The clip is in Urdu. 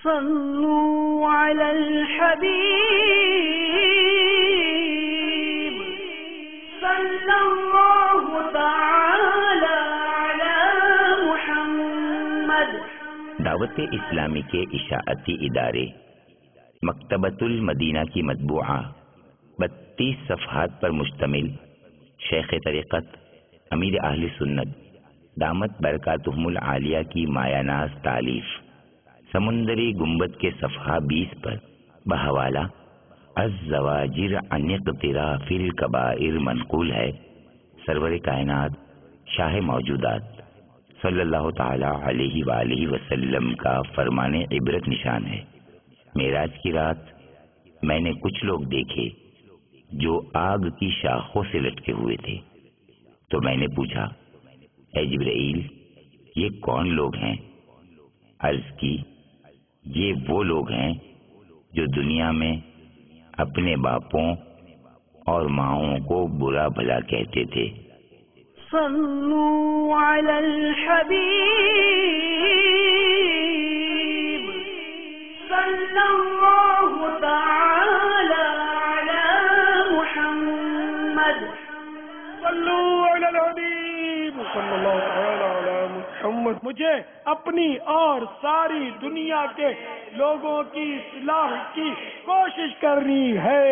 صلوا على الحبيب صلى الله تعالى على محمد. دعوت اسلامی کے اشاعتی ادارے مکتبۃ المدینہ کی مطبوعہ 32 صفحات پر مشتمل شیخ طریقت امیر اہل سنت دامت برکاتہم العالیہ کی مایہ ناز تالیف سمندری گنبد کے صفحہ 20 پر بحوالہ الزواجر عن اقتراف الکبائر منقول ہے. سرور کائنات شاہ موجودات صلی اللہ تعالی علیہ وآلہ وسلم کا فرمان عبرت نشان ہے. معراج کی رات میں نے کچھ لوگ دیکھے جو آگ کی شاخوں سے لٹکے ہوئے تھے، تو میں نے پوچھا، اے جبرائیل، یہ کون لوگ ہیں؟ عرض کی، یہ وہ لوگ ہیں جو دنیا میں اپنے باپوں اور ماؤں کو برا بھلا کہتے تھے. صلوا على الحبيب صلى الله تعالى على محمد. صلوا على الحبيب صلی اللہ تعالی علی محمد. مجھے اپنی اور ساری دنیا کے لوگوں کی اصلاح کی کوشش کرنی ہے.